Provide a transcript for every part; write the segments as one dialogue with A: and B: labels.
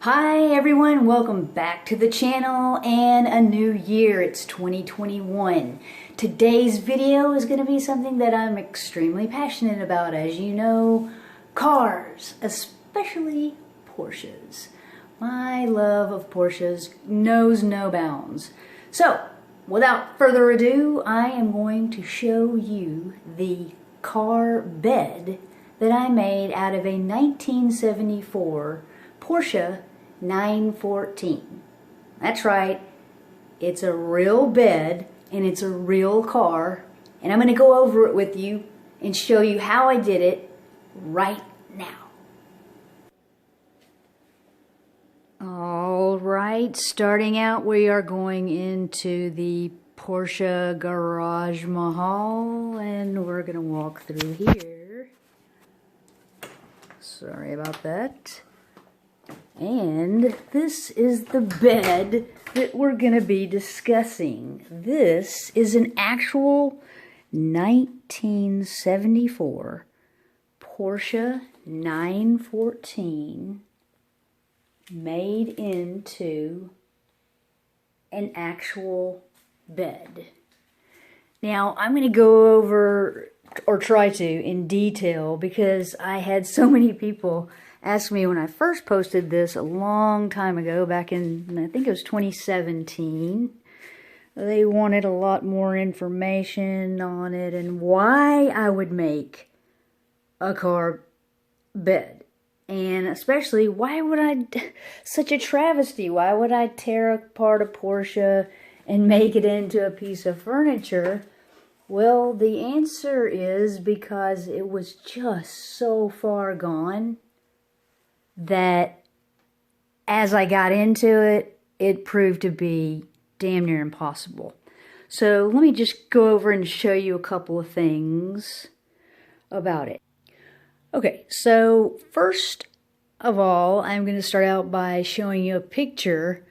A: Hi everyone, welcome back to the channel and a new year. It's 2021. Today's video is going to be something that I'm extremely passionate about. As you know, cars, especially Porsches. My love of Porsches knows no bounds. So, without further ado, I am going to show you the car bed that I made out of a 1974 Porsche 914. That's right, it's a real bed and it's a real car, and I'm going to go over it with you and show you how I did it right now. Alright, starting out, we are going into the Porsche Garage Mahal and we're going to walk through here. Sorry about that. And this is the bed that we're going to be discussing. This is an actual 1974 Porsche 914 made into an actual bed. Now, I'm going to go over, or try to, in detail, because I had so many people asked me when I first posted this a long time ago, back in, I think it was 2017. They wanted a lot more information on it and why I would make a car bed. And especially, why would I, such a travesty, why would I tear apart a Porsche and make it into a piece of furniture? Well, the answer is because it was just so far gone that as I got into it, it proved to be damn near impossible. So let me just go over and show you a couple of things about it. Okay, so first of all, I'm going to start out by showing you a picture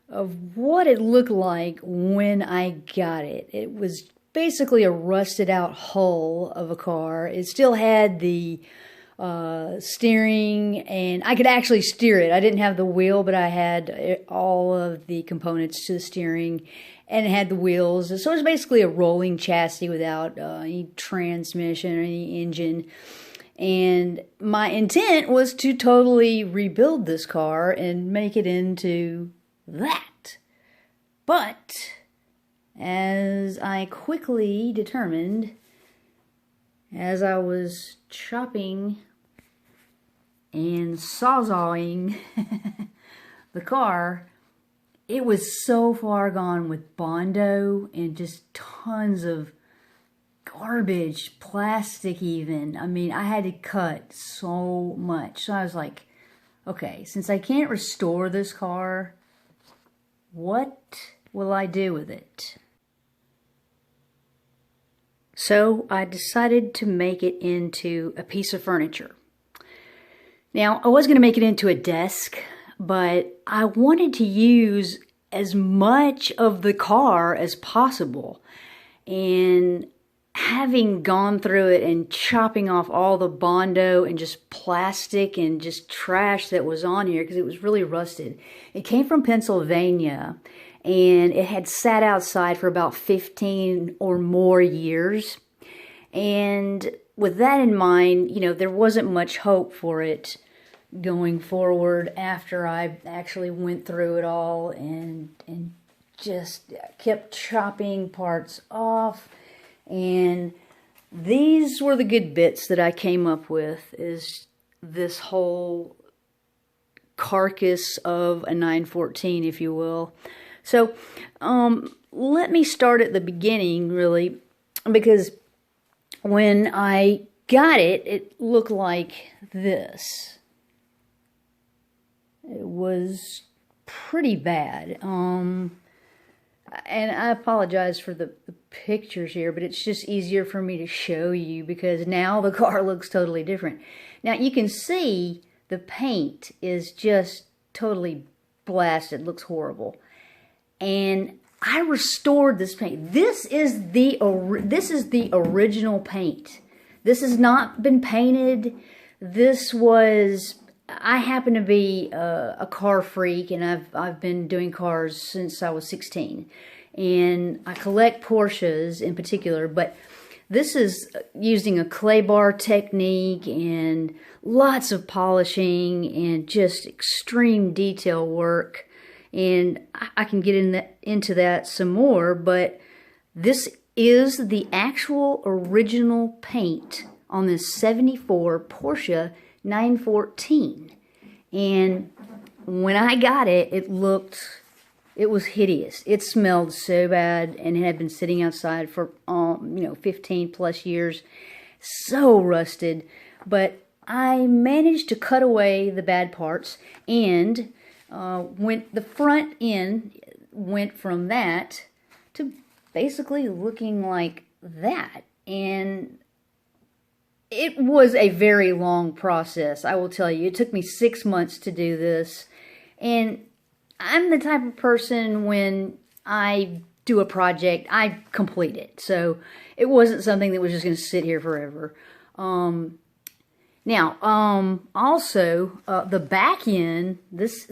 A: of what it looked like when I got it. It was basically a rusted out hull of a car. It still had the steering, and I could actually steer it. I didn't have the wheel, but I had all of the components to the steering, and it had the wheels. So it was basically a rolling chassis without any transmission or any engine. And my intent was to totally rebuild this car and make it into that. But as I quickly determined, as I was chopping and sawzawing the car, it was so far gone with Bondo and just tons of garbage, plastic even. I mean, I had to cut so much. So I was like, okay, since I can't restore this car, what will I do with it? So I decided to make it into a piece of furniture. Now, I was going to make it into a desk, but I wanted to use as much of the car as possible. And having gone through it and chopping off all the Bondo and just plastic and just trash that was on here, because it was really rusted. It came from Pennsylvania, and it had sat outside for about 15 or more years. And with that in mind, you know, there wasn't much hope for it going forward after I actually went through it all and just kept chopping parts off. And these were the good bits that I came up with, is this whole carcass of a 914, if you will. So, let me start at the beginning, really, because when I got it, it looked like this. It was pretty bad. And I apologize for the pictures here, but it's just easier for me to show you because now the car looks totally different. Now, you can see the paint is just totally blasted. It looks horrible. And I restored this paint. This is the original paint. This has not been painted. This was I happen to be a car freak, and I've been doing cars since I was 16, and I collect Porsches in particular. But this is using a clay bar technique and lots of polishing and just extreme detail work. And I can get into that some more, but this is the actual original paint on this 74 Porsche 914. And when I got it, it was hideous. It smelled so bad, and it had been sitting outside for 15 plus years, so rusted. But I managed to cut away the bad parts, and the front end went from that to basically looking like that. And it was a very long process, I will tell you. It took me 6 months to do this. And I'm the type of person, when I do a project, I complete it. So it wasn't something that was just going to sit here forever. Also, the back end, this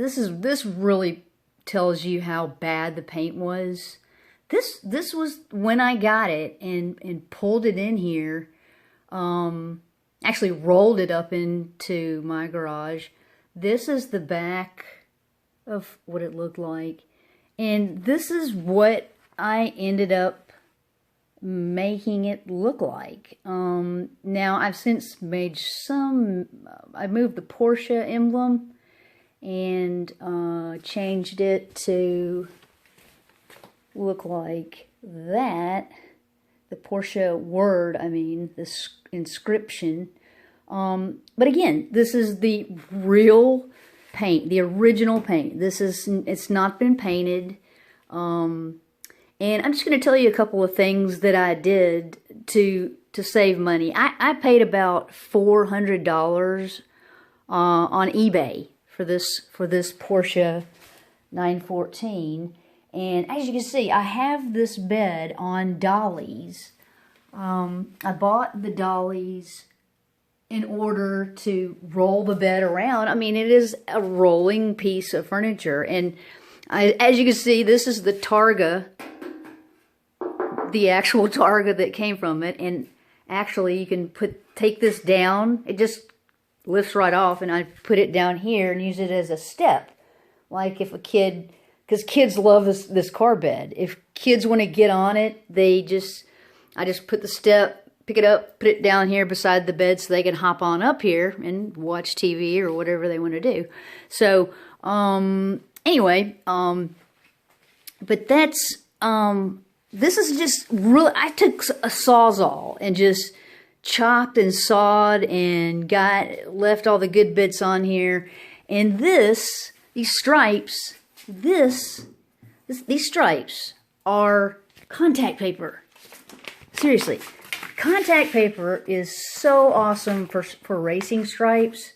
A: really tells you how bad the paint was. This was when I got it and pulled it in here. Actually rolled it up into my garage. This is the back of what it looked like, and this is what I ended up making it look like. Now I've since made I moved the Porsche emblem and changed it to look like that. The Porsche word, this inscription. But again, this is the real paint, the original paint. It's not been painted. And I'm just going to tell you a couple of things that I did to save money. I paid about $400 on eBay for this Porsche 914. And as you can see, I have this bed on dollies. I bought the dollies in order to roll the bed around. It is a rolling piece of furniture. And as you can see, this is the Targa, the actual Targa that came from it. And actually, you can take this down. It just lifts right off, and I put it down here and use it as a step. Like if a kid... Because kids love this car bed. If kids want to get on it, I just put the step, pick it up, put it down here beside the bed so they can hop on up here and watch TV or whatever they want to do. So, anyway, but this is just really, I took a Sawzall and just chopped and sawed and left all the good bits on here. And these stripes... These stripes are contact paper. Seriously, contact paper is so awesome for racing stripes.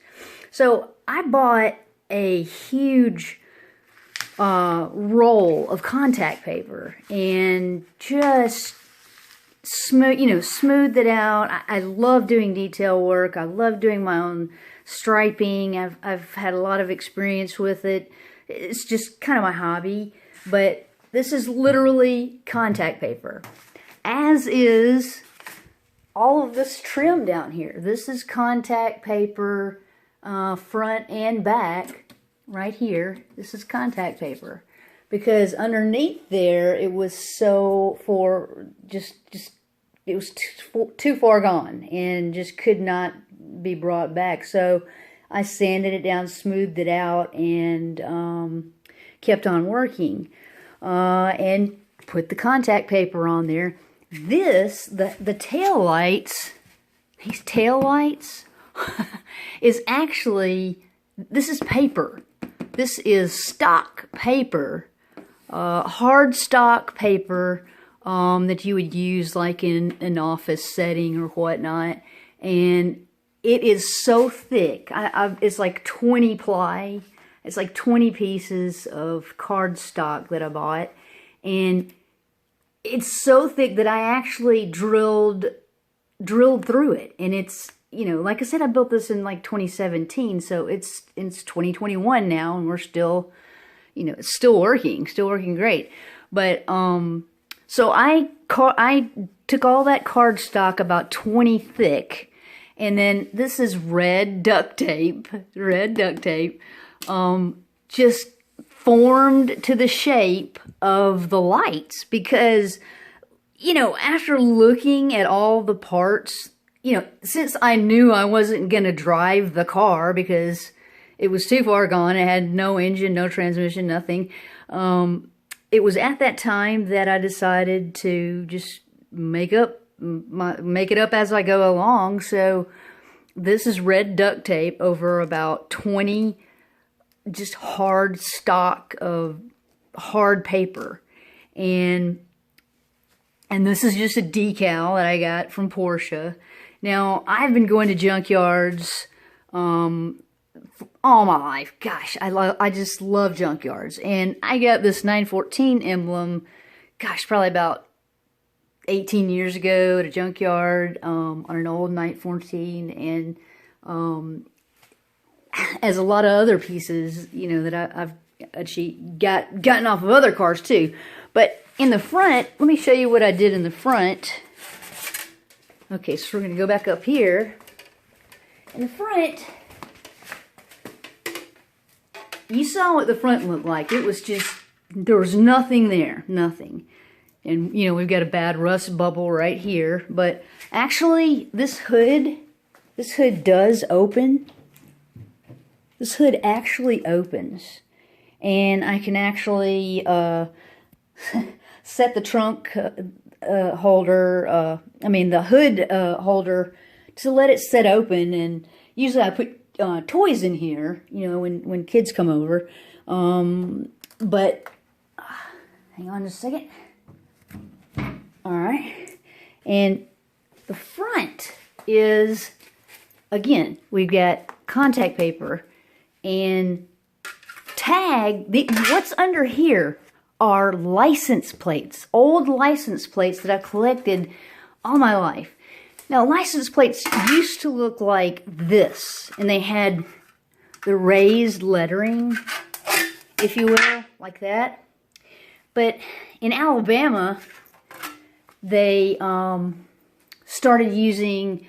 A: So I bought a huge roll of contact paper and just smoothed it out. I love doing detail work. I love doing my own striping. I've had a lot of experience with it. It's just kind of my hobby, but this is literally contact paper, as is all of this trim down here. This is contact paper, front and back, right here. This is contact paper, because underneath there, it was it was too far gone and just could not be brought back. So I sanded it down, smoothed it out, and kept on working. And put the contact paper on there. The tail lights, these tail lights, is actually, this is paper. This is stock paper, hard stock paper that you would use like in an office setting or whatnot. And it is so thick. It's like 20 ply. It's like 20 pieces of cardstock that I bought. And it's so thick that I actually drilled through it. And it's you know, like I said, I built this in like 2017, so it's 2021 now, and we're still, you know, it's still working great. But so I took all that cardstock about 20 thick, and then this is red duct tape, just formed to the shape of the lights, because, you know, after looking at all the parts, you know, since I knew I wasn't going to drive the car because it was too far gone, it had no engine, no transmission, nothing, it was at that time that I decided to just make it up as I go along. So this is red duct tape over about 20 just hard stock of hard paper, and this is just a decal that I got from Porsche. Now, I've been going to junkyards all my life. Gosh, I just love junkyards. And I got this 914 emblem, gosh, probably about 18 years ago at a junkyard on an old 914. And as a lot of other pieces, you know, that I've actually gotten off of other cars too. But in the front, let me show you what I did in the front. Okay, so we're going to go back up here. In the front, you saw what the front looked like. It was just, there was nothing there, nothing. And, you know, we've got a bad rust bubble right here. But actually, this hood does open. This hood actually opens. And I can actually set the trunk holder, the hood holder, to let it set open. And usually I put toys in here, you know, when kids come over. But hang on just a second. All right. And the front is, again, we've got contact paper and tag. What's under here are license plates, old license plates that I've collected all my life. Now, license plates used to look like this, and they had the raised lettering, if you will, like that. But in Alabama, they started using,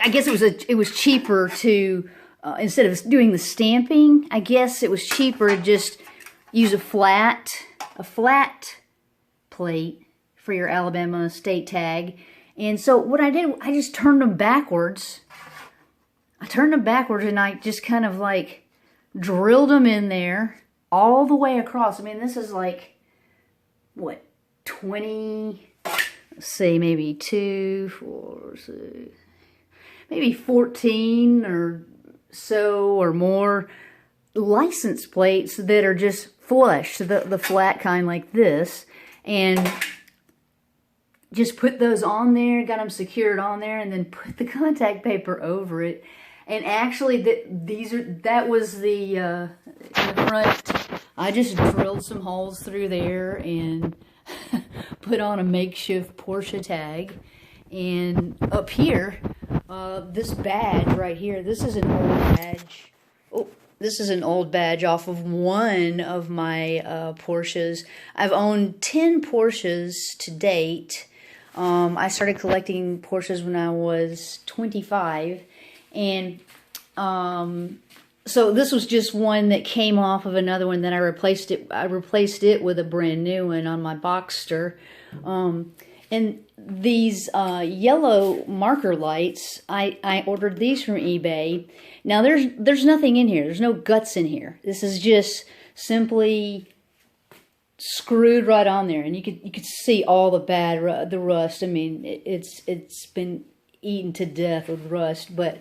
A: I guess it was cheaper to, instead of doing the stamping, I guess it was cheaper to just use a flat plate for your Alabama state tag. And so what I did, I just turned them backwards. And I just kind of like drilled them in there all the way across. I mean, this is like, what, 20, let's see, maybe 2, 4, 6, maybe 14 or so or more license plates that are just flush, the flat kind like this, and just put those on there, got them secured on there, and then put the contact paper over it. And actually, that was the in the front. I just drilled some holes through there and put on a makeshift Porsche tag. And up here, this badge right here, this is an old badge. Oh, this is an old badge off of one of my Porsches. I've owned 10 Porsches to date. I started collecting Porsches when I was 25, and so this was just one that came off of another one. Then I replaced it with a brand new one on my Boxster. And these yellow marker lights, I ordered these from eBay. Now there's nothing in here. There's no guts in here. This is just simply screwed right on there, and you could see all the rust. I mean, it's been eaten to death with rust, but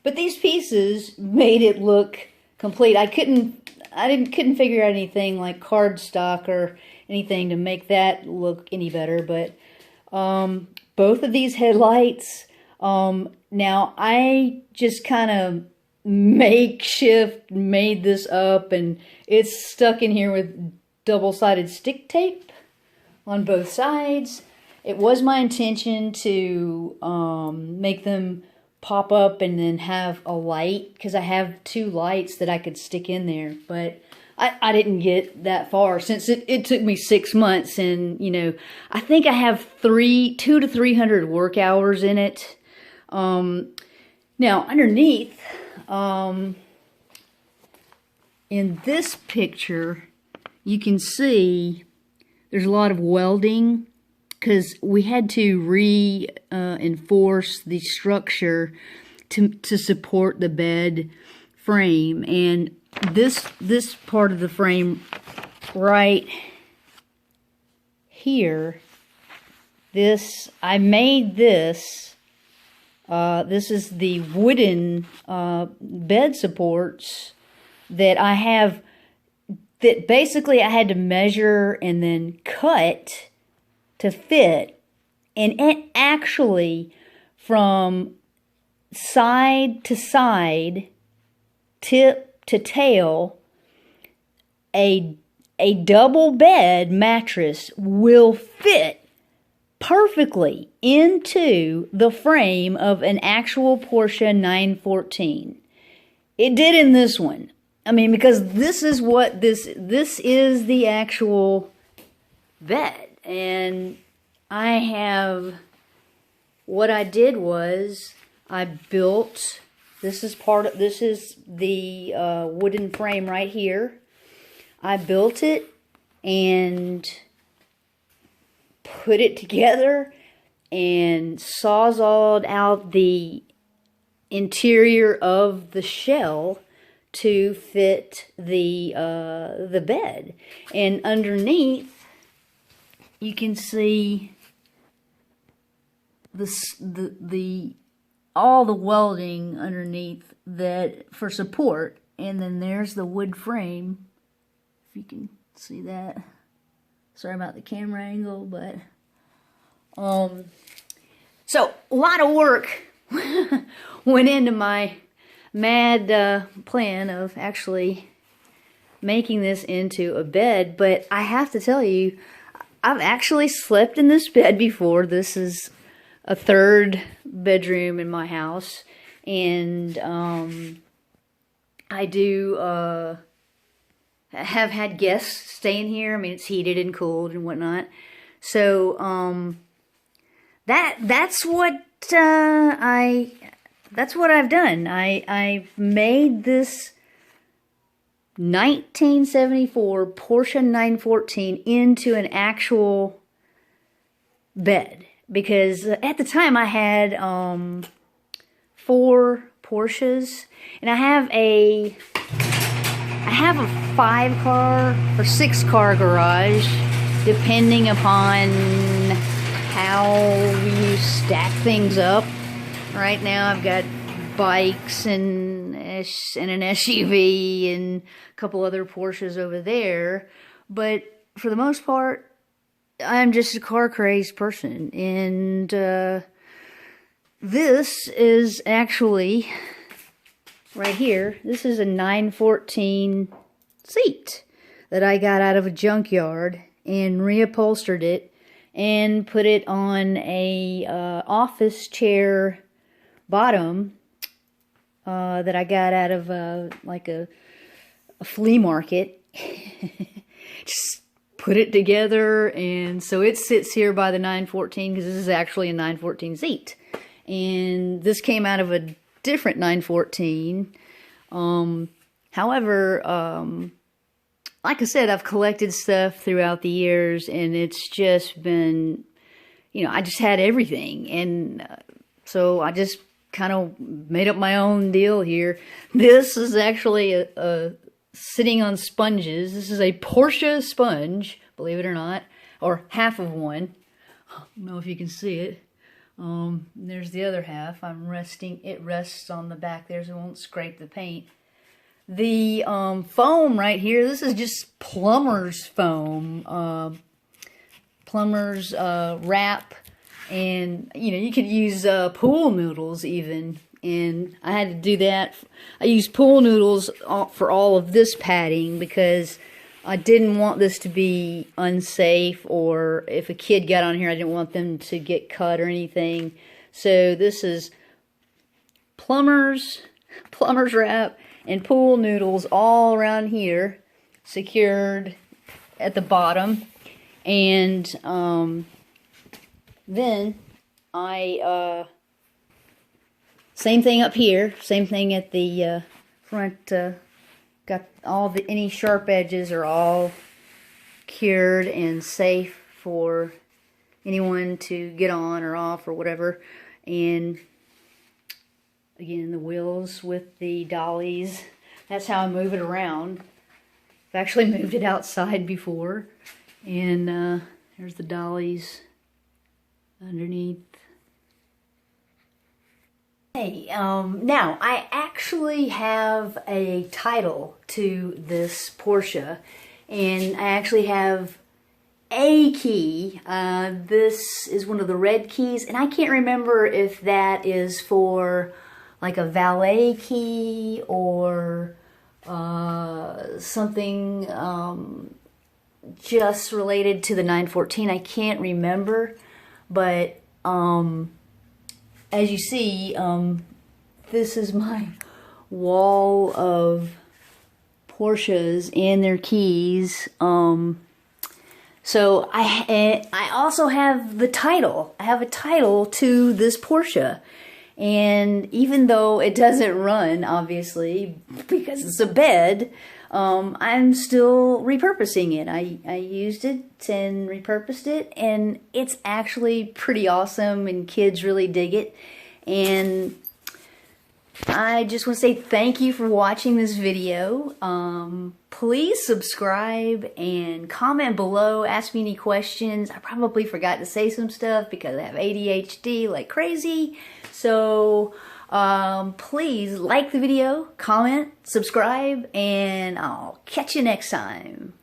A: these pieces made it look complete. I couldn't figure out anything like cardstock or anything to make that look any better. But both of these headlights, now I just kind of makeshift made this up, and it's stuck in here with double-sided stick tape on both sides. it was my intention to make them pop up and then have a light, because I have 2 lights that I could stick in there, but I didn't get that far since it took me 6 months, and you know, I think I have 200 to 300 work hours in it. Now underneath, in this picture, you can see there's a lot of welding, because we had to reinforce the structure to support the bed frame. And this part of the frame right here, I made this. This is the wooden bed supports that I have, that basically I had to measure and then cut to fit, and it actually, from side to side, tip to tail, a double bed mattress will fit perfectly into the frame of an actual Porsche 914. It did in this one. I mean, because this is what this is, the actual bed. And what I did was I built, this is the wooden frame right here. I built it and put it together and sawzalled out the interior of the shell to fit the bed. And underneath, you can see all the welding underneath that for support, and then there's the wood frame. If you can see that. Sorry about the camera angle, but so a lot of work went into my mad plan of actually making this into a bed. But I have to tell you, I've actually slept in this bed before. This is a 3rd bedroom in my house, and I do have had guests staying here. I mean, it's heated and cooled and whatnot. So that's what I've done. I made this 1974 Porsche 914 into an actual bed, because at the time I had 4 Porsches, and I have a 5-car or 6-car garage, depending upon how you stack things up. Right now I've got bikes and an SUV and a couple other Porsches over there, but for the most part I'm just a car crazed person. And this is actually right here, this is a 914 seat that I got out of a junkyard and reupholstered it and put it on a office chair bottom that I got out of like a flea market. Just put it together, and so it sits here by the 914, because this is actually a 914 seat, and this came out of a different 914. However, like I said, I've collected stuff throughout the years, and it's just been, you know, I just had everything, and so I just kind of made up my own deal here. This is actually a sitting on sponges. This is a Porsche sponge, believe it or not, or half of one. I don't know if you can see it. There's the other half. It rests on the back there, so it won't scrape the paint. The foam right here, this is just plumber's foam, plumber's wrap, and you know, you could use pool noodles even, and I had to do that. I used pool noodles for all of this padding, because I didn't want this to be unsafe, or if a kid got on here, I didn't want them to get cut or anything. So this is plumber's wrap and pool noodles all around here, secured at the bottom. And then I same thing up here, same thing at the front. Got all any sharp edges are all cured and safe for anyone to get on or off or whatever. And again, the wheels with the dollies. That's how I move it around. I've actually moved it outside before. And there's the dollies underneath. Hey, now I actually have a title to this Porsche, and I actually have a key. This is one of the red keys, and I can't remember if that is for like a valet key or something just related to the 914. I can't remember, but as you see, this is my wall of Porsches and their keys. So I also have the title. I have a title to this Porsche. And even though it doesn't run, obviously, because it's a bed, I'm still repurposing it. I used it and repurposed it, and it's actually pretty awesome, and kids really dig it. And I just want to say thank you for watching this video. Please subscribe and comment below. Ask me any questions. I probably forgot to say some stuff because I have ADHD like crazy. So please like the video, comment, subscribe, and I'll catch you next time.